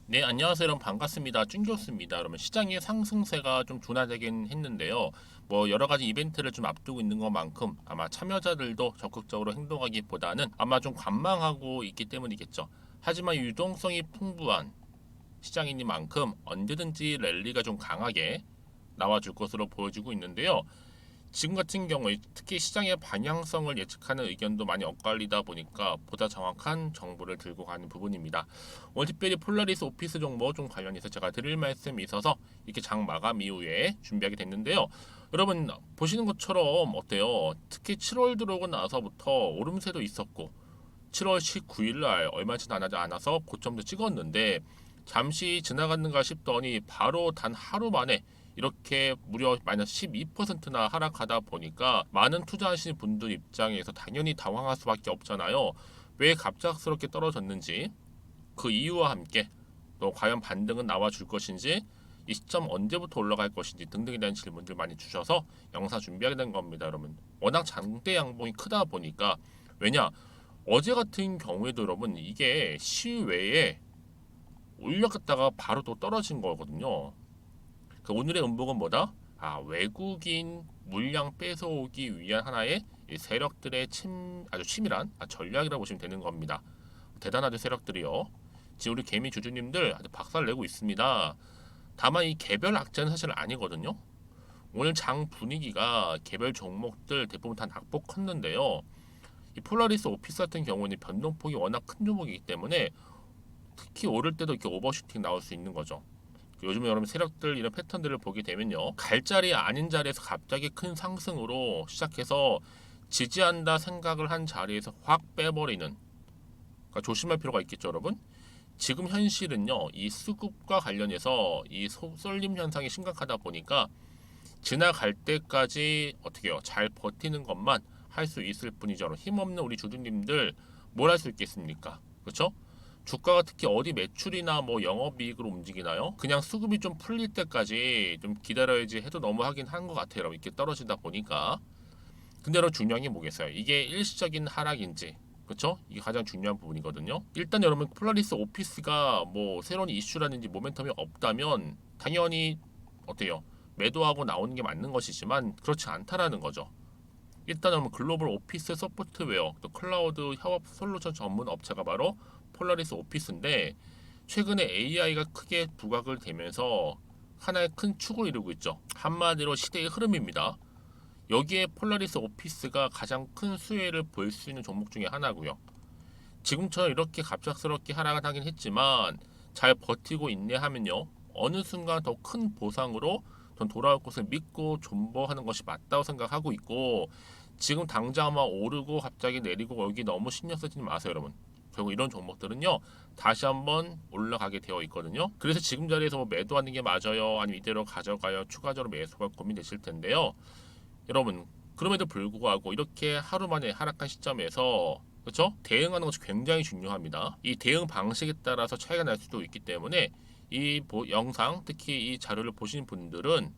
네, 안녕하세요. 여러분 반갑습니다. 쭌교수입니다. 그러면 시장의 상승세가 좀 둔화되긴 했는데요. 뭐 여러 가지 이벤트를 좀 앞두고 있는 것만큼 아마 참여자들도 적극적으로 행동하기보다는 아마 좀 관망하고 있기 때문이겠죠. 하지만 유동성이 풍부한 시장이니만큼 언제든지 랠리가 좀 강하게 나와줄 것으로 보여지고 있는데요. 지금 같은 경우에 특히 시장의 방향성을 예측하는 의견도 많이 엇갈리다 보니까 보다 정확한 정보를 들고 가는 부분입니다. 오늘 특별히 폴라리스 오피스 정보 좀 관련해서 제가 드릴 말씀이 있어서 이렇게 장 마감 이후에 준비하게 됐는데요. 여러분 보시는 것처럼 어때요? 특히 7월 들어오고 나서부터 오름세도 있었고 7월 19일 날 얼마 지나지 않아서 고점도 찍었는데 잠시 지나갔는가 싶더니 바로 단 하루 만에 이렇게 무려 마이너스 12%나 하락하다 보니까 많은 투자하시는 분들 입장에서 당연히 당황할 수밖에 없잖아요. 왜 갑작스럽게 떨어졌는지 그 이유와 함께 또 과연 반등은 나와 줄 것인지 이 시점 언제부터 올라갈 것인지 등등에 대한 질문들 많이 주셔서 영상 준비하게 된 겁니다, 여러분. 워낙 장대 양봉이 크다 보니까 왜냐 어제 같은 경우에도 여러분 이게 시외에 올려갔다가 바로 또 떨어진 거거든요. 그 오늘의 음봉은 뭐다? 외국인 물량 뺏어오기 위한 하나의 이 세력들의 아주 치밀한 전략이라고 보시면 되는 겁니다. 대단하죠 세력들이요. 지금 우리 개미 주주님들 아주 박살 내고 있습니다. 다만 이 개별 악재는 사실 아니거든요. 오늘 장 분위기가 개별 종목들 대부분 다 낙폭 컸는데요. 이 폴라리스 오피스 같은 경우는 변동폭이 워낙 큰 종목이기 때문에 특히 오를 때도 이렇게 오버슈팅 나올 수 있는 거죠. 요즘에 여러분 세력들 이런 패턴들을 보게 되면요. 갈 자리 아닌 자리에서 갑자기 큰 상승으로 시작해서 지지한다 생각을 한 자리에서 확 빼버리는 그러니까 조심할 필요가 있겠죠, 여러분. 지금 현실은요. 이 수급과 관련해서 이 쏠림 현상이 심각하다 보니까 지나갈 때까지 어떻게 해요? 잘 버티는 것만 할 수 있을 뿐이죠. 힘없는 우리 주주님들 뭘 할 수 있겠습니까? 그렇죠? 주가가 특히 어디 매출이나 뭐 영업이익으로 움직이나요? 그냥 수급이 좀 풀릴 때까지 좀 기다려야지 해도 너무 하긴 한 것 같아요. 이렇게 떨어지다 보니까. 근데 여러분 중요한 게 뭐겠어요? 이게 일시적인 하락인지 그렇죠? 이게 가장 중요한 부분이거든요. 일단 여러분 폴라리스 오피스가 뭐 새로운 이슈라든지 모멘텀이 없다면 당연히 어때요? 매도하고 나오는 게 맞는 것이지만 그렇지 않다라는 거죠. 일단은 글로벌 오피스 소프트웨어 또 클라우드 협업 솔루션 전문 업체가 바로 폴라리스 오피스인데 최근에 AI가 크게 부각을 되면서 하나의 큰 축을 이루고 있죠. 한마디로 시대의 흐름입니다. 여기에 폴라리스 오피스가 가장 큰 수혜를 볼 수 있는 종목 중에 하나고요. 지금처럼 이렇게 갑작스럽게 하락을 하긴 했지만 잘 버티고 인내하면요. 어느 순간 더 큰 보상으로 전 돌아올 것을 믿고 존버하는 것이 맞다고 생각하고 있고 지금 당장 막 오르고 갑자기 내리고 여기 너무 신경 쓰지 마세요, 여러분. 결국 이런 종목들은요 다시 한번 올라가게 되어 있거든요. 그래서 지금 자리에서 뭐 매도하는 게 맞아요, 아니면 이대로 가져가요, 추가적으로 매수가 고민되실 텐데요. 여러분 그럼에도 불구하고 이렇게 하루 만에 하락한 시점에서 그렇죠? 대응하는 것이 굉장히 중요합니다. 이 대응 방식에 따라서 차이가 날 수도 있기 때문에 이 영상 특히 이 자료를 보신 분들은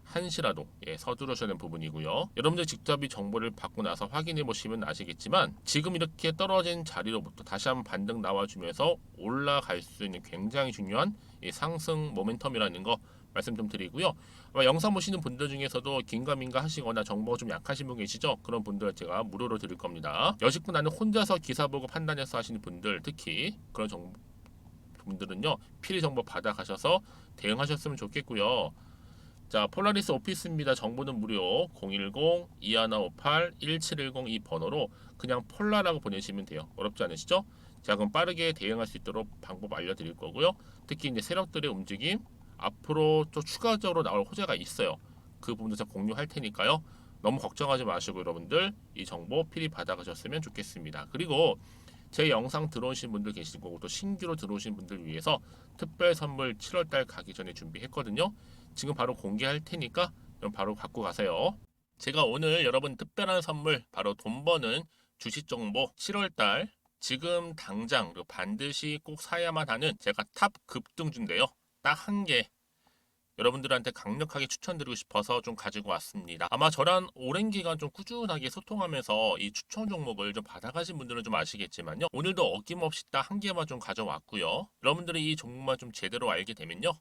한시라도 서두르셔야 되는 부분이고요. 여러분들 직접 이 정보를 받고 나서 확인해 보시면 아시겠지만 지금 이렇게 떨어진 자리로부터 다시 한번 반등 나와주면서 올라갈 수 있는 굉장히 중요한 이 상승 모멘텀이라는 거 말씀 좀 드리고요. 아마 영상 보시는 분들 중에서도 긴가민가 하시거나 정보가 좀 약하신 분 계시죠? 그런 분들 제가 무료로 드릴 겁니다. 여직구 나는 혼자서 기사 보고 판단해서 하시는 분들 특히 그런 분들은요 필히 정보 받아가셔서 대응하셨으면 좋겠고요. 자, 폴라리스 오피스입니다. 정보는 무료 010-2158-1710 이 번호로 그냥 폴라라고 보내시면 돼요. 어렵지 않으시죠? 자, 그럼 빠르게 대응할 수 있도록 방법 알려드릴 거고요. 특히 이제 세력들의 움직임 앞으로 또 추가적으로 나올 호재가 있어요. 그 부분도 제가 공유할 테니까요. 너무 걱정하지 마시고 여러분들 이 정보 필히 받아가셨으면 좋겠습니다. 그리고 제 영상 들어오신 분들 계실 거고 또 신규로 들어오신 분들 위해서 특별 선물 7월달 가기 전에 준비했거든요. 지금 바로 공개할 테니까 바로 갖고 가세요. 제가 오늘 여러분 특별한 선물 바로 돈 버는 주식 정보 7월달 지금 당장 그리고 반드시 꼭 사야만 하는 제가 탑 급등주인데요. 딱 한 개 여러분들한테 강력하게 추천드리고 싶어서 좀 가지고 왔습니다. 아마 저랑 오랜 기간 좀 꾸준하게 소통하면서 이 추천 종목을 좀 받아가신 분들은 좀 아시겠지만요. 오늘도 어김없이 딱 한 개만 좀 가져왔고요. 여러분들이 이 종목만 좀 제대로 알게 되면요.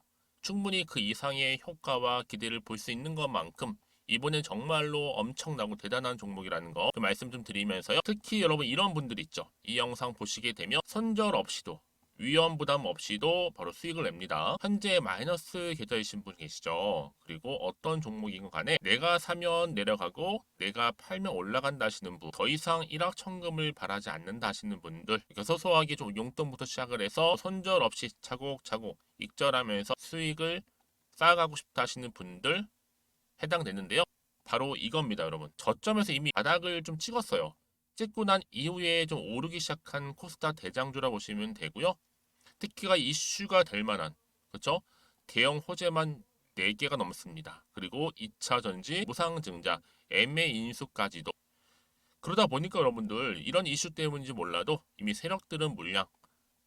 충분히 그 이상의 효과와 기대를 볼 수 있는 것만큼 이번엔 정말로 엄청나고 대단한 종목이라는 거 말씀 좀 드리면서요. 특히 여러분 이런 분들 있죠. 이 영상 보시게 되면 손절 없이도 위험 부담 없이도 바로 수익을 냅니다. 현재 마이너스 계좌이신 분 계시죠? 그리고 어떤 종목이건 간에 내가 사면 내려가고 내가 팔면 올라간다 하시는 분, 더 이상 일확천금을 바라지 않는다 하시는 분들, 소소하게 좀 용돈부터 시작을 해서 손절 없이 차곡차곡 익절하면서 수익을 쌓아가고 싶다 하시는 분들 해당되는데요. 바로 이겁니다, 여러분. 저점에서 이미 바닥을 좀 찍었어요. 찍고 난 이후에 좀 오르기 시작한 코스닥 대장주라 보시면 되고요. 특히가 이슈가 될 만한, 그렇죠? 대형 호재만 4개가 넘습니다. 그리고 2차 전지, 무상증자, MA 인수까지도. 그러다 보니까 여러분들 이런 이슈 때문인지 몰라도 이미 세력들은 물량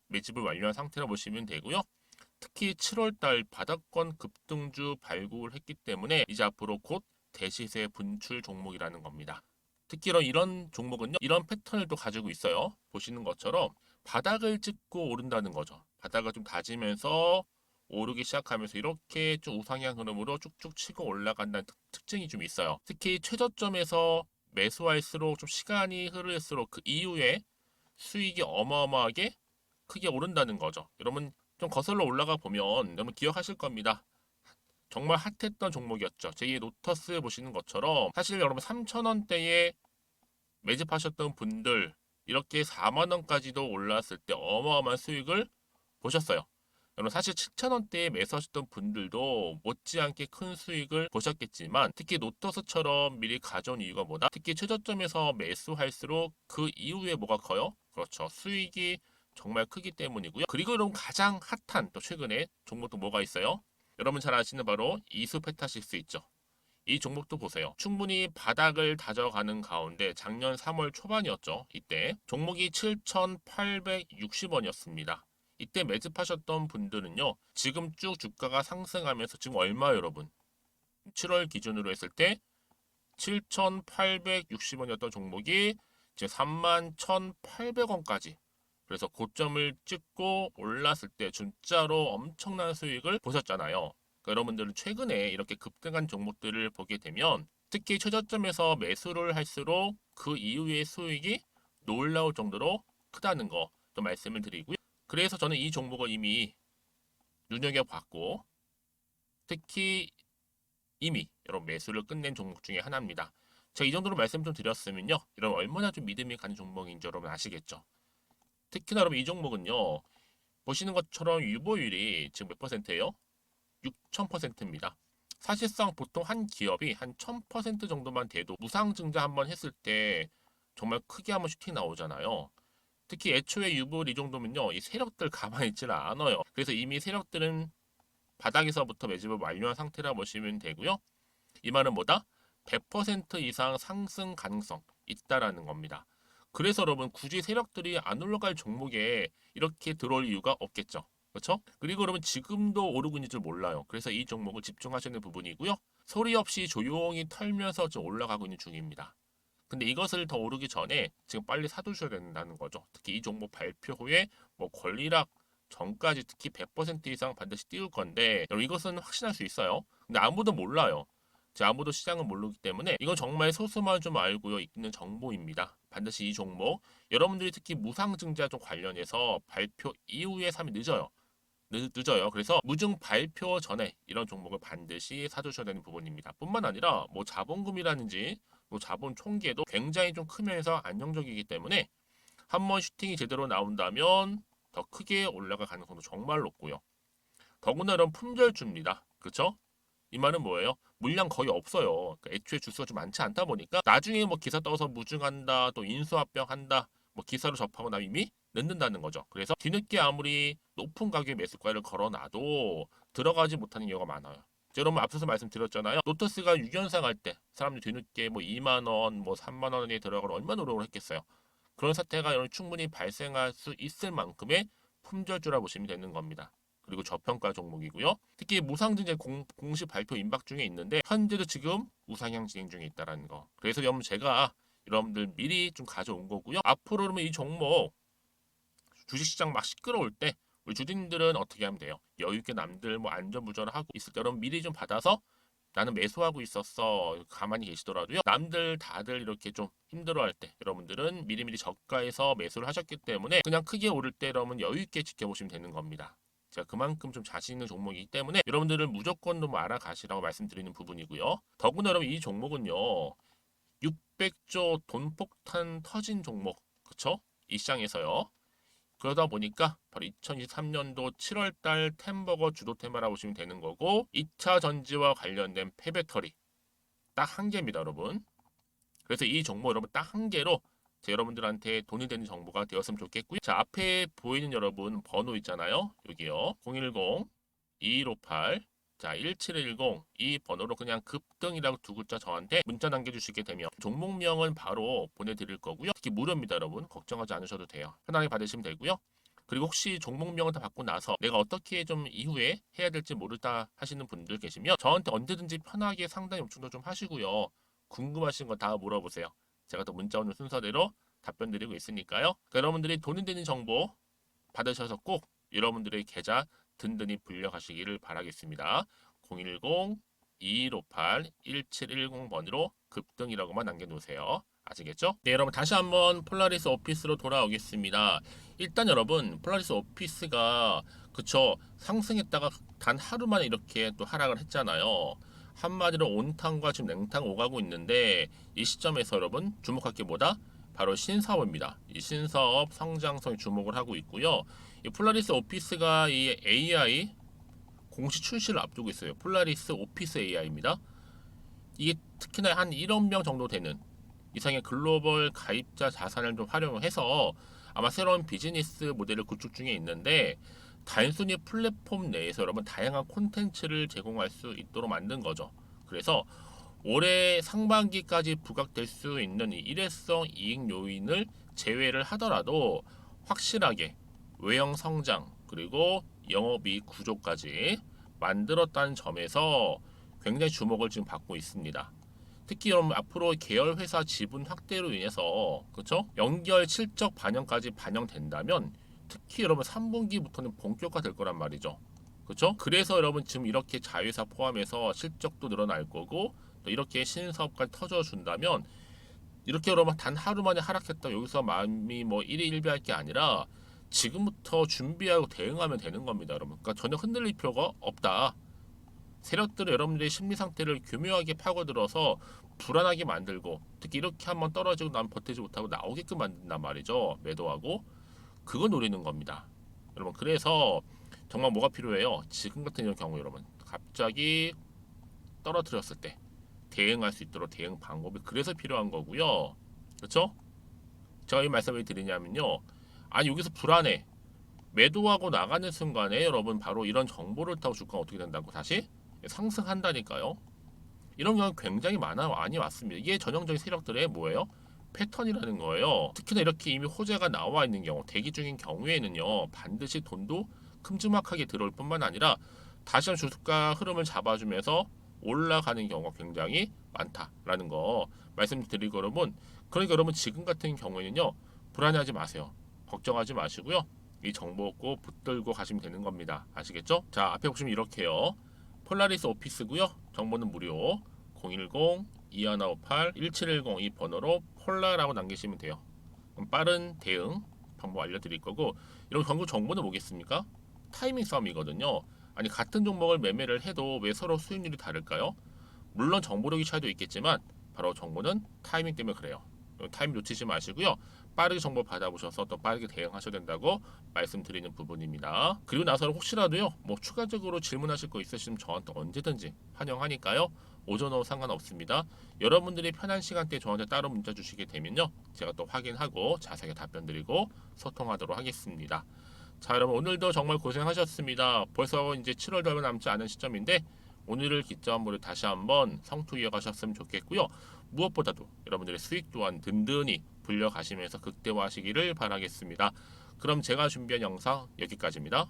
매집을 완료한 상태라 보시면 되고요. 특히 7월달 바닥권 급등주 발굴했기 때문에 이제 앞으로 곧 대시세 분출 종목이라는 겁니다. 특히 이런 종목은요, 이런 패턴을 또 가지고 있어요. 보시는 것처럼 바닥을 찍고 오른다는 거죠. 바닥을 좀 다지면서 오르기 시작하면서 이렇게 좀 우상향 흐름으로 쭉쭉 치고 올라간다는 특징이 좀 있어요. 특히 최저점에서 매수할수록 좀 시간이 흐를수록 그 이후에 수익이 어마어마하게 크게 오른다는 거죠. 여러분 좀 거슬러 올라가 보면 여러분 기억하실 겁니다. 정말 핫했던 종목이었죠. 제2의 로터스 보시는 것처럼 사실 여러분 3,000원대에 매집하셨던 분들 이렇게 4만 원까지도 올랐을 때 어마어마한 수익을 보셨어요. 여러분 사실 7,000원대에 매수하셨던 분들도 못지않게 큰 수익을 보셨겠지만 특히 노터스처럼 미리 가져온 이유가 뭐다? 특히 최저점에서 매수할수록 그 이후에 뭐가 커요? 그렇죠. 수익이 정말 크기 때문이고요. 그리고 여러분 가장 핫한 또 최근에 종목도 뭐가 있어요? 여러분 잘 아시는 바로 이수페타시스 있죠. 이 종목도 보세요. 충분히 바닥을 다져가는 가운데 작년 3월 초반이었죠. 이때 종목이 7,860원이었습니다. 이때 매집하셨던 분들은요. 지금 쭉 주가가 상승하면서 지금 얼마 여러분? 7월 기준으로 했을 때 7,860원이었던 종목이 지금 31,800원까지 그래서 고점을 찍고 올랐을 때 진짜로 엄청난 수익을 보셨잖아요. 그러니까 여러분들은 최근에 이렇게 급등한 종목들을 보게 되면 특히 최저점에서 매수를 할수록 그 이후의 수익이 놀라울 정도로 크다는 거 또 말씀을 드리고요. 그래서 저는 이 종목을 이미 눈여겨봤고 특히 이미 여러분 매수를 끝낸 종목 중에 하나입니다. 제가 이 정도로 말씀 좀 드렸으면요. 이런 얼마나 좀 믿음이 가는 종목인지 여러분 아시겠죠? 특히나 여러분 이 종목은요. 보시는 것처럼 유보율이 지금 몇 퍼센트예요? 6,000%입니다. 사실상 보통 한 기업이 한 1,000% 정도만 돼도 무상증자 한번 했을 때 정말 크게 한번 슈팅 나오잖아요. 특히 애초에 유보율 이 정도면요. 이 세력들 가만히 있지는 않아요. 그래서 이미 세력들은 바닥에서부터 매집을 완료한 상태라 보시면 되고요. 이 말은 뭐다? 100% 이상 상승 가능성 있다라는 겁니다. 그래서 여러분 굳이 세력들이 안 올라갈 종목에 이렇게 들어올 이유가 없겠죠. 그렇죠? 그리고 여러분 지금도 오르고 있는 줄 몰라요. 그래서 이 종목을 집중하시는 부분이고요. 소리 없이 조용히 털면서 좀 올라가고 있는 중입니다. 근데 이것을 더 오르기 전에 지금 빨리 사두셔야 된다는 거죠. 특히 이 종목 발표 후에 뭐 권리락 전까지 특히 100% 이상 반드시 띄울 건데 여러분 이것은 확신할 수 있어요. 근데 아무도 몰라요. 아무도 시장을 모르기 때문에 이건 정말 소수만 좀 알고 있는 정보입니다. 반드시 이 종목 여러분들이 특히 무상증자 쪽 관련해서 발표 이후에 사면 늦어요. 늦어요. 그래서 무증 발표 전에 이런 종목을 반드시 사두셔야 되는 부분입니다. 뿐만 아니라 뭐 자본금이라든지 뭐 자본 총계도 굉장히 좀 크면서 안정적이기 때문에 한번 슈팅이 제대로 나온다면 더 크게 올라갈 가능성도 정말 높고요. 더구나 이런 품절주입니다. 그렇죠? 이 말은 뭐예요? 물량 거의 없어요. 그러니까 애초에 주수가 좀 많지 않다 보니까 나중에 뭐 기사 떠서 무증한다, 또 인수합병한다, 뭐 기사로 접하고 나면 이미 늦는다는 거죠. 그래서 뒤늦게 아무리 높은 가격의 매수가를 걸어놔도 들어가지 못하는 경우가 많아요. 여러분 앞서서 말씀드렸잖아요. 로터스가 6연상 할 때 사람들이 뒤늦게 뭐 2만 원, 뭐 3만 원에 들어가러 얼마나 노력을 했겠어요. 그런 사태가 여러분 충분히 발생할 수 있을 만큼의 품절주라 보시면 되는 겁니다. 그리고 저평가 종목이고요. 특히 무상증자 공시 발표 임박 중에 있는데 현재도 지금 우상향 진행 중에 있다라는 거. 그래서 여러분 제가 여러분들 미리 좀 가져온 거고요. 앞으로 그러면 이 종목 주식시장 막 시끄러울 때 우리 주주님들은 어떻게 하면 돼요? 여유 있게 남들 뭐 안전부전을 하고 있을 때 여러분 미리 좀 받아서 나는 매수하고 있었어 가만히 계시더라도요. 남들 다들 이렇게 좀 힘들어할 때 여러분들은 미리미리 저가에서 매수를 하셨기 때문에 그냥 크게 오를 때 여러분 여유 있게 지켜보시면 되는 겁니다. 제가 그만큼 좀 자신 있는 종목이기 때문에 여러분들은 무조건 좀 알아가시라고 말씀드리는 부분이고요. 더구나 여러분 이 종목은요 600조 돈폭탄 터진 종목 그쵸? 이 시장에서요. 그러다 보니까 바로 2023년도 7월달 템버거 주도 테마라고 보시면 되는 거고 2차 전지와 관련된 폐배터리 딱 한 개입니다 여러분. 그래서 이 정보 여러분 딱 한 개로 제 여러분들한테 돈이 되는 정보가 되었으면 좋겠고요. 자 앞에 보이는 여러분 번호 있잖아요. 여기요 010-2158 자 1710 이 번호로 그냥 급등이라고 두 글자 저한테 문자 남겨주시게 되면 종목명은 바로 보내드릴 거고요. 특히 무료입니다 여러분. 걱정하지 않으셔도 돼요. 편하게 받으시면 되고요. 그리고 혹시 종목명을 다 받고 나서 내가 어떻게 좀 이후에 해야 될지 모르다 하시는 분들 계시면 저한테 언제든지 편하게 상담 요청도 좀 하시고요. 궁금하신 거 다 물어보세요. 제가 또 문자 오는 순서대로 답변 드리고 있으니까요. 그러니까 여러분들이 돈이 되는 정보 받으셔서 꼭 여러분들의 계좌 든든히 불려가시기를 바라겠습니다. 010-2158-1710번으로 급등이라고만 남겨놓으세요. 아시겠죠? 네 여러분 다시 한번 폴라리스 오피스로 돌아오겠습니다. 일단 여러분 폴라리스 오피스가 그쵸 상승했다가 단 하루 만에 이렇게 또 하락을 했잖아요. 한마디로 온탕과 지금 냉탕 오가고 있는데 이 시점에서 여러분 주목할 게 뭐다? 바로 신사업입니다. 이 신사업 성장성에 주목을 하고 있고요. 이 폴라리스 오피스가 이 AI 공식 출시를 앞두고 있어요. 폴라리스 오피스 AI입니다. 이게 특히나 한 1억 명 정도 되는 이상의 글로벌 가입자 자산을 좀 활용해서 아마 새로운 비즈니스 모델을 구축 중에 있는데 단순히 플랫폼 내에서 여러분 다양한 콘텐츠를 제공할 수 있도록 만든 거죠. 그래서 올해 상반기까지 부각될 수 있는 이 일회성 이익 요인을 제외를 하더라도 확실하게 외형 성장 그리고 영업이익 구조까지 만들었다는 점에서 굉장히 주목을 지금 받고 있습니다. 특히 여러분 앞으로 계열 회사 지분 확대로 인해서 그렇죠? 연결 실적 반영까지 반영된다면 특히 여러분 3분기부터는 본격화될 거란 말이죠. 그렇죠? 그래서 여러분 지금 이렇게 자회사 포함해서 실적도 늘어날 거고 또 이렇게 신사업까지 터져준다면 이렇게 여러분 단 하루 만에 하락했다 여기서 마음이 뭐 일희일비할 게 아니라 지금부터 준비하고 대응하면 되는 겁니다 여러분. 그러니까 전혀 흔들릴 필요가 없다. 세력들은 여러분들의 심리 상태를 교묘하게 파고들어서 불안하게 만들고 특히 이렇게 한번 떨어지고 나면 버티지 못하고 나오게끔 만든단 말이죠. 매도하고 그거 노리는 겁니다. 여러분 그래서 정말 뭐가 필요해요? 지금 같은 이런 경우 여러분 갑자기 떨어뜨렸을 때 대응할 수 있도록 대응 방법이 그래서 필요한 거고요. 그렇죠? 제가 이 말씀을 드리냐면요. 아니 여기서 불안해. 매도하고 나가는 순간에 여러분 바로 이런 정보를 타고 주가가 어떻게 된다고 다시 상승한다니까요. 이런 경우 굉장히 많이 왔습니다. 이게 전형적인 세력들의 뭐예요? 패턴이라는 거예요. 특히나 이렇게 이미 호재가 나와 있는 경우, 대기 중인 경우에는요, 반드시 돈도 큼지막하게 들어올 뿐만 아니라 다시 한번 주가 흐름을 잡아주면서 올라가는 경우가 굉장히 많다라는 거 말씀드리고 여러분, 그러니까 여러분 지금 같은 경우에는요, 불안해하지 마세요. 걱정하지 마시고요. 이 정보 꼭 붙들고 가시면 되는 겁니다. 아시겠죠? 자, 앞에 보시면 이렇게요. 폴라리스 오피스고요. 정보는 무료. 010-2158-1710 이 번호로 폴라라고 남기시면 돼요. 그럼 빠른 대응 방법 알려드릴 거고 이런 광고 정보는 뭐겠습니까? 타이밍 싸움이거든요. 아니 같은 종목을 매매를 해도 왜 서로 수익률이 다를까요? 물론 정보력이 차이도 있겠지만 바로 정보는 타이밍 때문에 그래요. 타이밍 놓치지 마시고요. 빠르게 정보 받아보셔서 또 빠르게 대응하셔야 된다고 말씀드리는 부분입니다. 그리고 나서 혹시라도요, 뭐 추가적으로 질문하실 거 있으시면 저한테 언제든지 환영하니까요. 오전 오후 상관없습니다. 여러분들이 편한 시간대에 저한테 따로 문자 주시게 되면요, 제가 또 확인하고 자세하게 답변 드리고 소통하도록 하겠습니다. 자, 여러분 오늘도 정말 고생하셨습니다. 벌써 이제 7월도 얼마 남지 않은 시점인데 오늘을 기점으로 다시 한번 성투 이어가셨으면 좋겠고요. 무엇보다도 여러분들의 수익 또한 든든히 불려가시면서 극대화하시기를 바라겠습니다. 그럼 제가 준비한 영상 여기까지입니다.